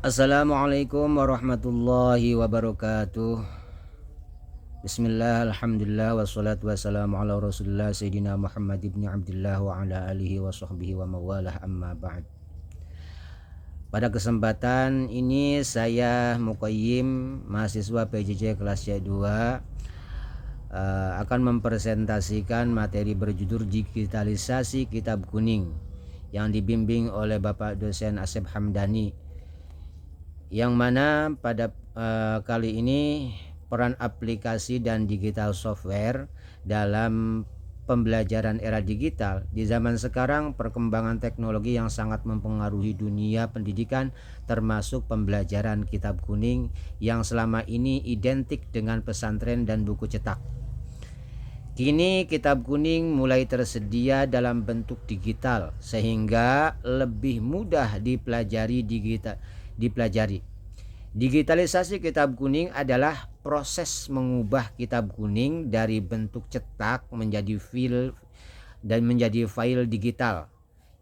Assalamualaikum warahmatullahi wabarakatuh. Bismillah, alhamdulillah, wassalatu wassalamu ala rasulillah Sayyidina Muhammad ibn Abdullah wa ala alihi wa sahbihi wa mawalah, amma ba'd. Pada kesempatan ini saya Muqayyim, mahasiswa PJJ kelas C2, akan mempresentasikan materi berjudul Digitalisasi Kitab Kuning yang dibimbing oleh Bapak dosen Asep Hamdani, yang mana pada kali ini peran aplikasi dan digital software dalam pembelajaran era digital. Di zaman sekarang, perkembangan teknologi yang sangat mempengaruhi dunia pendidikan, termasuk pembelajaran kitab kuning yang selama ini identik dengan pesantren dan buku cetak. Kini kitab kuning mulai tersedia dalam bentuk digital sehingga lebih mudah dipelajari. Digitalisasi kitab kuning adalah proses mengubah kitab kuning dari bentuk cetak menjadi file digital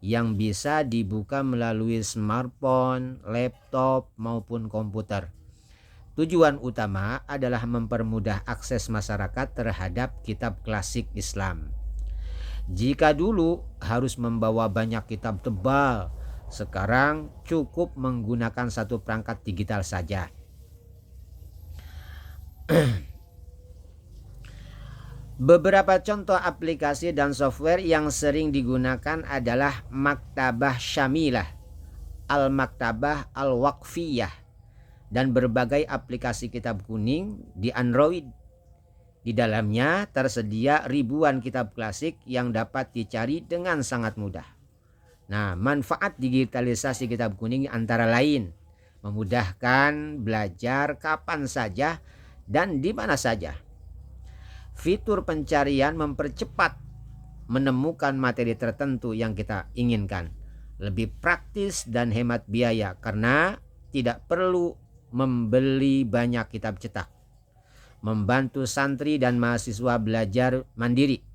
yang bisa dibuka melalui smartphone, laptop maupun komputer. Tujuan utama adalah mempermudah akses masyarakat terhadap kitab klasik Islam. Jika dulu harus membawa banyak kitab tebal, sekarang cukup menggunakan satu perangkat digital saja. Beberapa contoh aplikasi dan software yang sering digunakan adalah Maktabah Syamilah, Al-Maktabah Al-Waqfiyah, dan berbagai aplikasi kitab kuning di Android. Di dalamnya tersedia ribuan kitab klasik yang dapat dicari dengan sangat mudah. Nah, manfaat digitalisasi kitab kuning antara lain memudahkan belajar kapan saja dan di mana saja. Fitur pencarian mempercepat menemukan materi tertentu yang kita inginkan. Lebih praktis dan hemat biaya karena tidak perlu membeli banyak kitab cetak. Membantu santri dan mahasiswa belajar mandiri.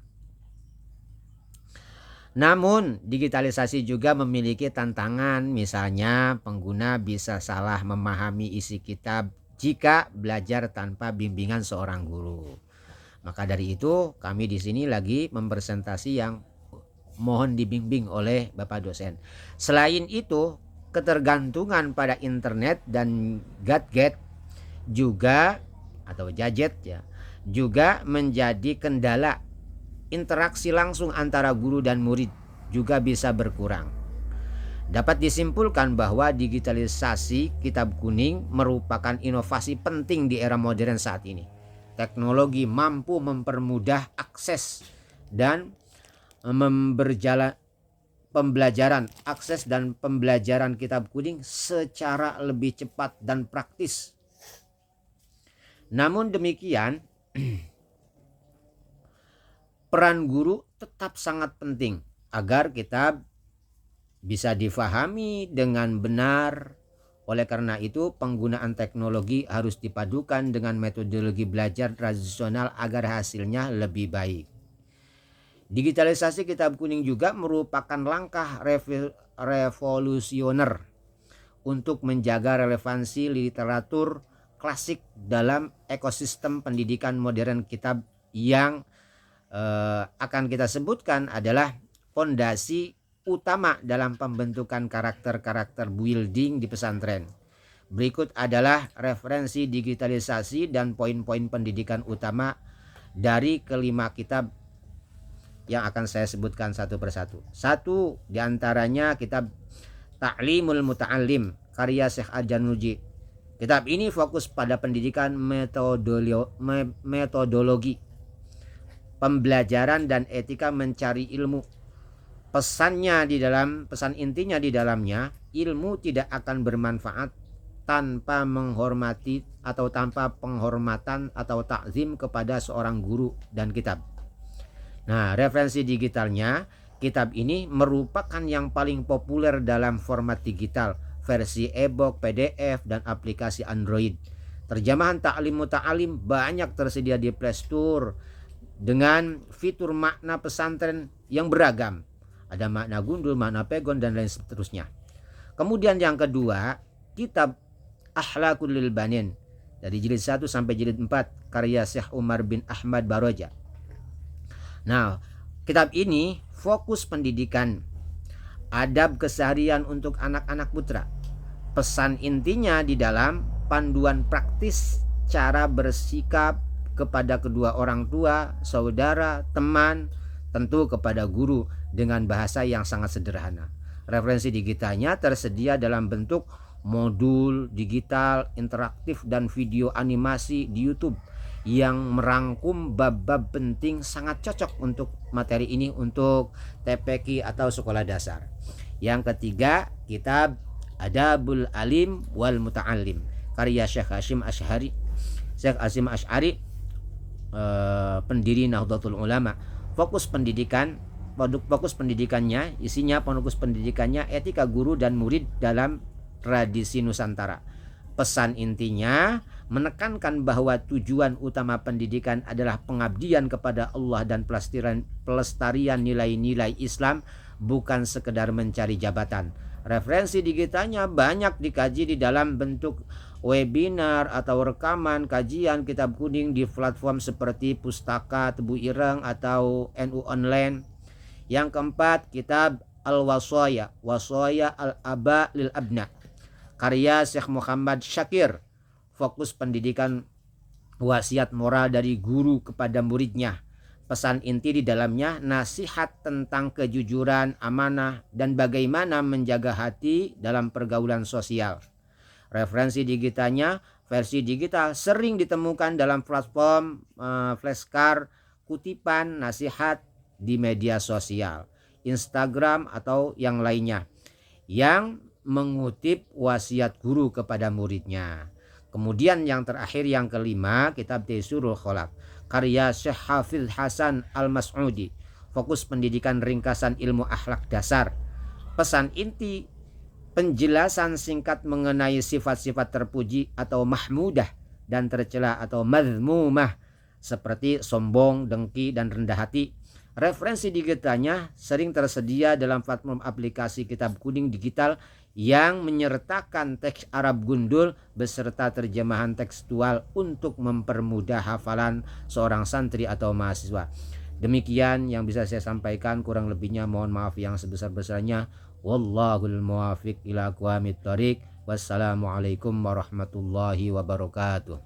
Namun, digitalisasi juga memiliki tantangan, misalnya pengguna bisa salah memahami isi kitab jika belajar tanpa bimbingan seorang guru. Maka dari itu, kami di sini lagi mempresentasi yang mohon dibimbing oleh Bapak dosen. Selain itu, ketergantungan pada internet dan gadget juga atau gadget ya juga menjadi kendala. Interaksi langsung antara guru dan murid juga bisa berkurang. Dapat disimpulkan bahwa digitalisasi kitab kuning merupakan inovasi penting di era modern saat ini. Teknologi mampu mempermudah akses dan pembelajaran kitab kuning secara lebih cepat dan praktis. Namun demikian, peran guru tetap sangat penting agar kitab bisa difahami dengan benar. Oleh karena itu, penggunaan teknologi harus dipadukan dengan metodologi belajar tradisional agar hasilnya lebih baik. Digitalisasi kitab kuning juga merupakan langkah revolusioner untuk menjaga relevansi literatur klasik dalam ekosistem pendidikan modern. Kitab yang akan kita sebutkan adalah fondasi utama dalam pembentukan karakter-karakter building di pesantren. Berikut adalah referensi digitalisasi dan poin-poin pendidikan utama dari kelima kitab yang akan saya sebutkan satu persatu. Satu diantaranya kitab Ta'limul Muta'allim karya Syekh Al-Januji. Kitab ini fokus pada pendidikan metodologi, pembelajaran dan etika mencari ilmu. Pesan intinya di dalamnya, ilmu tidak akan bermanfaat tanpa menghormati atau tanpa penghormatan atau takzim kepada seorang guru dan kitab. Nah, referensi digitalnya, kitab ini merupakan yang paling populer dalam format digital, versi e-book, PDF, dan aplikasi Android. Terjemahan Ta'lim Muta'alim banyak tersedia di Play Store dengan fitur makna pesantren yang beragam. Ada makna gundul, makna pegon, dan lain seterusnya. Kemudian yang kedua, kitab Akhlaqul lil Banin dari jilid 1 sampai jilid 4 karya Syekh Umar bin Ahmad Baroja. Nah, kitab ini fokus pendidikan adab keseharian untuk anak-anak putra. Pesan intinya di dalam panduan praktis cara bersikap kepada kedua orang tua, saudara, teman, tentu kepada guru dengan bahasa yang sangat sederhana. Referensi digitalnya tersedia dalam bentuk modul digital, interaktif, dan video animasi di YouTube yang merangkum bab-bab penting, sangat cocok untuk materi ini untuk TPQ atau sekolah dasar. Yang ketiga, kitab Adabul Alim wal Muta'allim karya Syekh Hasyim Asy'ari. Syekh Hasyim Asy'ari pendiri Nahdlatul Ulama. Fokus pendidikannya, isinya fokus pendidikannya etika guru dan murid dalam tradisi Nusantara. Pesan intinya menekankan bahwa tujuan utama pendidikan adalah pengabdian kepada Allah dan pelestarian nilai-nilai Islam, bukan sekedar mencari jabatan. Referensi digitalnya banyak dikaji di dalam bentuk webinar atau rekaman kajian kitab kuning di platform seperti Pustaka Tebu Ireng atau NU Online. Yang keempat, kitab Al-Wasaya, Wasaya Al-Aba lil Abna karya Syekh Muhammad Syakir. Fokus pendidikan wasiat moral dari guru kepada muridnya. Pesan inti di dalamnya nasihat tentang kejujuran, amanah, dan bagaimana menjaga hati dalam pergaulan sosial. Referensi digitalnya, versi digital sering ditemukan dalam platform flashcard, kutipan, nasihat di media sosial, Instagram atau yang lainnya, yang mengutip wasiat guru kepada muridnya. Kemudian yang terakhir, yang kelima, kitab Taisurul Khalaq karya Syekh Hafidz Hasan Al-Mas'udi. Fokus pendidikan ringkasan ilmu akhlak dasar. Pesan inti penjelasan singkat mengenai sifat-sifat terpuji atau mahmudah dan tercela atau madhmumah seperti sombong, dengki, dan rendah hati. Referensi digitalnya sering tersedia dalam platform aplikasi kitab kuning digital yang menyertakan teks Arab gundul beserta terjemahan tekstual untuk mempermudah hafalan seorang santri atau mahasiswa. Demikian yang bisa saya sampaikan, kurang lebihnya mohon maaf yang sebesar-besarnya. Wallahul muwaffiq ila aqwamit thoriq. Wassalamualaikum warahmatullahi wabarakatuh.